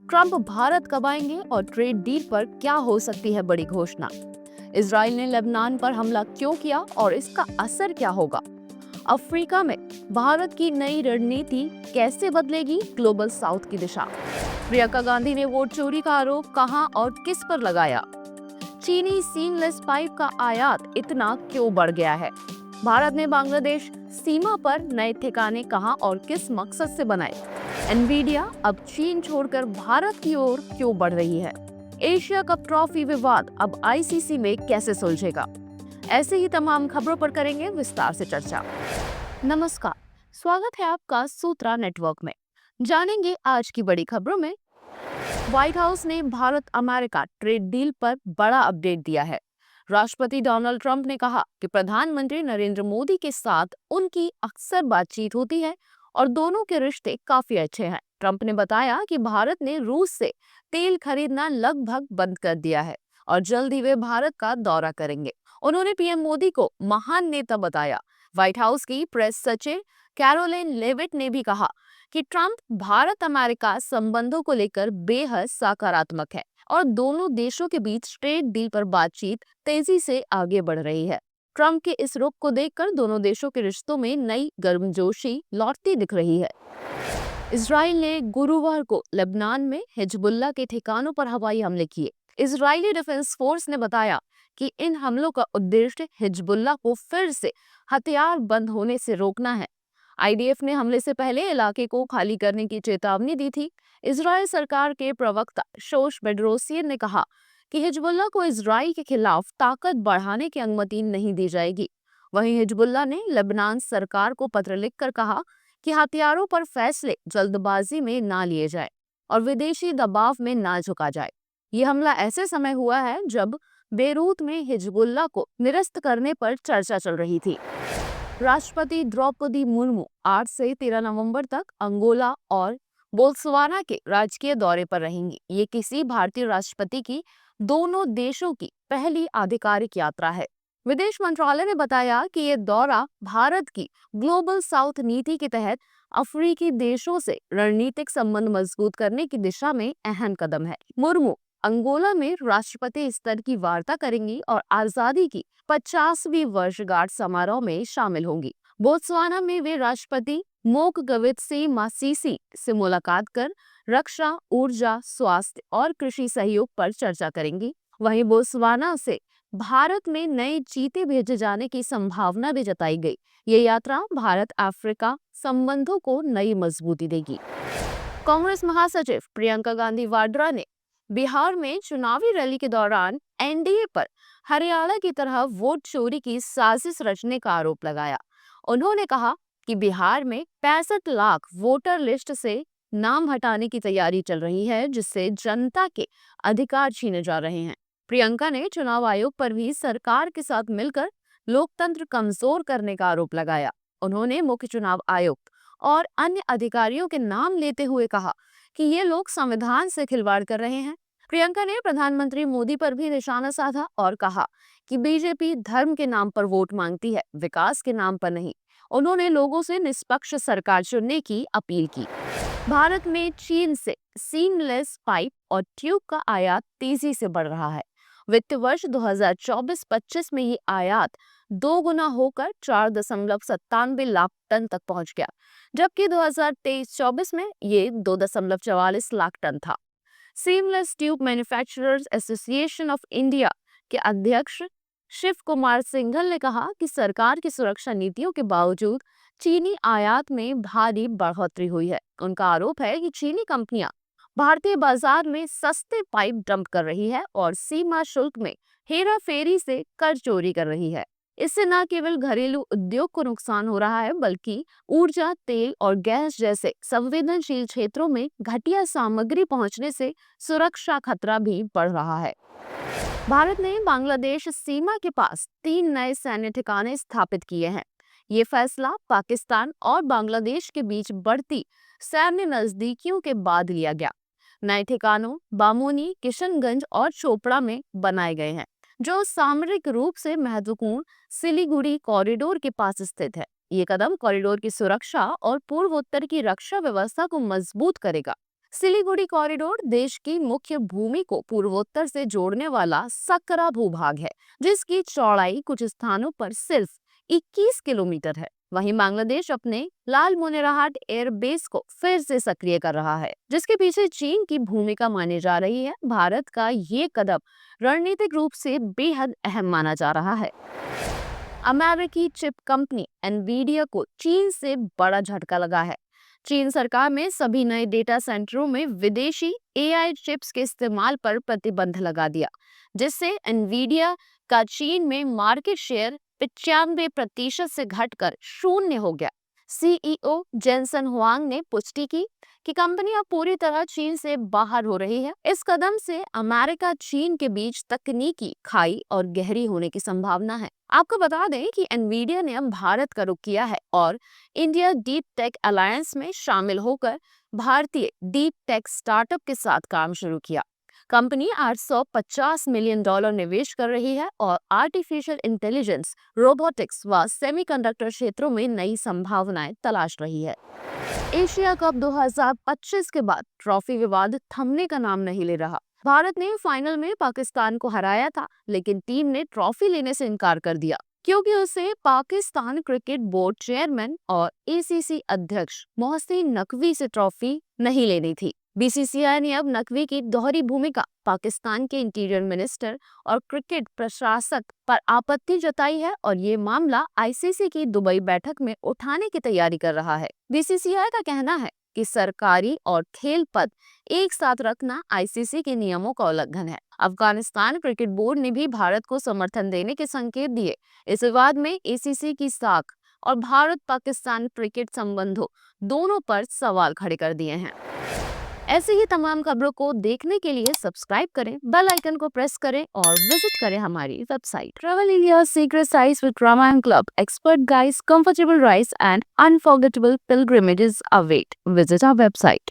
Trump Bharat कब आएंगे और ट्रेड डील पर क्या हो सकती है बड़ी घोषणा। इसराइल ने लेबनान पर हमला क्यों किया और इसका असर क्या होगा। अफ्रीका में भारत की नई रणनीति कैसे बदलेगी ग्लोबल साउथ की दिशा। प्रियंका गांधी ने वोट चोरी का आरोप कहां और किस पर लगाया। चीनी सीमलेस पाइप का आयात इतना क्यों बढ़ गया है। भारत ने बांग्लादेश सीमा पर नए ठिकाने कहां और किस मकसद से बनाए। एनवीडिया अब चीन छोड़कर भारत की ओर क्यों बढ़ रही है। एशिया कप ट्रॉफी विवाद अब आईसीसी में कैसे सुलझेगा। ऐसे ही तमाम खबरों पर करेंगे विस्तार से चर्चा। नमस्कार, स्वागत है आपका सूत्रा नेटवर्क में। जानेंगे आज की बड़ी खबरों में। व्हाइट हाउस ने भारत अमेरिका ट्रेड डील पर बड़ा अपडेट दिया है। राष्ट्रपति डोनाल्ड ट्रंप ने कहा कि प्रधानमंत्री नरेंद्र मोदी के साथ उनकी अक्सर बातचीत होती है और दोनों के रिश्ते काफी अच्छे हैं। ट्रंप ने बताया कि भारत ने रूस से तेल खरीदना लगभग बंद कर दिया है और जल्द ही वे भारत का दौरा करेंगे। उन्होंने पीएम मोदी को महान नेता बताया। व्हाइट हाउस की प्रेस सचिव कैरोलिन लेविट ने भी कहा कि ट्रंप भारत अमेरिका संबंधों को लेकर बेहद सकारात्मक है और दोनों देशों के बीच ट्रेड डील पर बातचीत तेजी से आगे बढ़ रही है। ट्रंप के इस रुख को देखकर दोनों देशों के रिश्तों में नई गर्मजोशी लौटती दिख रही है। इजराइल ने गुरुवार को लेबनान में हिजबुल्लाह के ठिकानों पर हवाई हमले किए। इजरायली डिफेंस फोर्स ने बताया कि इन हमलों का उद्देश्य हिजबुल्लाह को फिर से हथियार बंद होने से रोकना है। आईडीएफ ने हमले से पहले इलाके को खाली करने की चेतावनी दी थी। इजरायल सरकार के प्रवक्ता शोश बेड्रोसियन ने कहा कि हिजबुल्लाह को इजराइल के खिलाफ ताकत बढ़ाने की अनुमति नहीं दी जाएगी। वहीं हिजबुल्लाह ने लेबनान सरकार को पत्र लिखकर कहा कि हथियारों पर फैसले जल्दबाजी में ना लिए जाए और विदेशी दबाव में ना झुका जाए। ये हमला ऐसे समय हुआ है जब बेरूत में हिजबुल्लाह को निरस्त करने पर चर्चा चल रही थी। राष्ट्रपति द्रौपदी मुर्मू 8 से 13 नवंबर तक अंगोला और बोत्सवाना के राजकीय दौरे पर रहेंगी। ये किसी भारतीय राष्ट्रपति की दोनों देशों की पहली आधिकारिक यात्रा है। विदेश मंत्रालय ने बताया कि ये दौरा भारत की ग्लोबल साउथ नीति के तहत अफ्रीकी देशों से रणनीतिक संबंध मजबूत करने की दिशा में अहम कदम है। मुर्मू अंगोला में राष्ट्रपति स्तर की वार्ता करेंगी और आजादी की 50वीं वर्षगांठ समारोह में शामिल होंगी। बोत्सवाना में वे राष्ट्रपति मोकगवित्सी मासीसी से मुलाकात कर रक्षा, ऊर्जा, स्वास्थ्य और कृषि सहयोग पर चर्चा करेंगी। वहीं बोत्सवाना से भारत में नए चीते भेजे जाने की संभावना भी जताई गई। ये यात्रा भारत अफ्रीका संबंधों को नई मजबूती देगी। कांग्रेस महासचिव प्रियंका गांधी वाड्रा ने बिहार में चुनावी रैली के दौरान एनडीए पर हरियाणा की तरह वोट चोरी की साजिश रचने का आरोप लगाया। उन्होंने कहा कि बिहार में 65 लाख वोटर लिस्ट से नाम हटाने की तैयारी चल रही है, जिससे जनता के अधिकार छीने जा रहे हैं। प्रियंका ने चुनाव आयोग पर भी सरकार के साथ मिलकर लोकतंत्र कमजोर करने का आरोप लगाया। उन्होंने मुख्य चुनाव आयुक्त और अन्य अधिकारियों के नाम लेते हुए कहा कि ये लोग संविधान से खिलवाड़ कर रहे हैं। प्रियंका ने प्रधानमंत्री मोदी पर भी निशाना साधा और कहा कि बीजेपी धर्म के नाम पर वोट मांगती है, विकास के नाम पर नहीं। उन्होंने लोगों से निष्पक्ष सरकार चुनने की अपील की। भारत में चीन से सीमलेस पाइप और ट्यूब का आयात तेजी से बढ़ रहा है। वित्त वर्ष 2024-25 में ये आयात 2 गुना होकर 4.97 लाख टन तक पहुंच गया, जबकि 2023-24 में ये 2.44 लाख टन था। Seamless tube manufacturers association of India के अध्यक्ष शिव कुमार सिंघल ने कहा कि सरकार की सुरक्षा नीतियों के बावजूद चीनी आयात में भारी बढ़ोतरी हुई है। उनका आरोप है कि चीनी कंपनियां भारतीय बाजार में सस्ते पाइप डंप कर रही है और सीमा शुल्क में हेरा फेरी से कर चोरी कर रही है। इससे न केवल घरेलू उद्योग को नुकसान हो रहा है, बल्कि ऊर्जा, तेल और गैस जैसे संवेदनशील क्षेत्रों में घटिया सामग्री पहुंचने से सुरक्षा खतरा भी बढ़ रहा है। भारत ने बांग्लादेश सीमा के पास 3 नए सैन्य ठिकाने स्थापित किए हैं। ये फैसला पाकिस्तान और बांग्लादेश के बीच बढ़ती सैन्य नजदीकियों के बाद लिया गया। नए ठिकानों बामूनी, किशनगंज और चोपड़ा में बनाए गए हैं, जो सामरिक रूप से महत्वपूर्ण सिलीगुड़ी कॉरिडोर के पास स्थित है। ये कदम कॉरिडोर की सुरक्षा और पूर्वोत्तर की रक्षा व्यवस्था को मजबूत करेगा। सिलीगुड़ी कॉरिडोर देश की मुख्य भूमि को पूर्वोत्तर से जोड़ने वाला सकरा भूभाग है, जिसकी चौड़ाई कुछ स्थानों पर सिर्फ 21 किलोमीटर है। वहीं बांग्लादेश अपने लाल मोनेराहाट एयर बेस को फिर से सक्रिय कर रहा है, जिसके पीछे चीन की भूमिका मानी जा रही है। भारत का ये कदम रणनीतिक रूप से बेहद अहम माना जा रहा है। अमेरिकी चिप कंपनी एनवीडिया को चीन से बड़ा झटका लगा है। चीन सरकार में सभी नए डेटा सेंटरों में विदेशी एआई चिप्स के इस्तेमाल पर प्रतिबंध लगा दिया, जिससे एनवीडिया का चीन में मार्केट शेयर 95% से घटकर शून्य हो गया। सीईओ जेनसन हुआंग ने पुष्टि की कि कंपनी अब पूरी तरह चीन से बाहर हो रही है। इस कदम से अमेरिका चीन के बीच तकनीकी खाई और गहरी होने की संभावना है। आपको बता दें कि एनवीडिया ने अब भारत का रुख किया है और इंडिया डीप टेक अलायंस में शामिल होकर भारतीय डीप टेक स्टार्टअप के साथ काम शुरू किया। कंपनी $850 मिलियन निवेश कर रही है और आर्टिफिशियल इंटेलिजेंस, रोबोटिक्स व सेमीकंडक्टर क्षेत्रों में नई संभावनाएं तलाश रही है। एशिया कप 2025 के बाद ट्रॉफी विवाद थमने का नाम नहीं ले रहा। भारत ने फाइनल में पाकिस्तान को हराया था, लेकिन टीम ने ट्रॉफी लेने से इनकार कर दिया क्योंकि उसे पाकिस्तान क्रिकेट बोर्ड चेयरमैन और एसीसी अध्यक्ष मोहसिन नकवी से ट्रॉफी नहीं लेनी थी। बीसीसीआई ने अब नकवी की दोहरी भूमिका, पाकिस्तान के इंटीरियर मिनिस्टर और क्रिकेट प्रशासक पर आपत्ति जताई है और ये मामला आईसीसी की दुबई बैठक में उठाने की तैयारी कर रहा है। बीसीसीआई का कहना है कि सरकारी और खेल पद एक साथ रखना आईसीसी के नियमों का उल्लंघन है। अफगानिस्तान क्रिकेट बोर्ड ने भी भारत को समर्थन देने के संकेत दिए। इस विवाद में एसीसी की साख और भारत पाकिस्तान क्रिकेट संबंधों दोनों पर सवाल खड़े कर दिए हैं। ऐसे ही तमाम खबरों को देखने के लिए सब्सक्राइब करें, बेल आइकन को प्रेस करें और विजिट करें हमारी website. Travel India secret sites with Ramayan club, expert guides, comfortable rides and unforgettable pilgrimages await. Visit our website.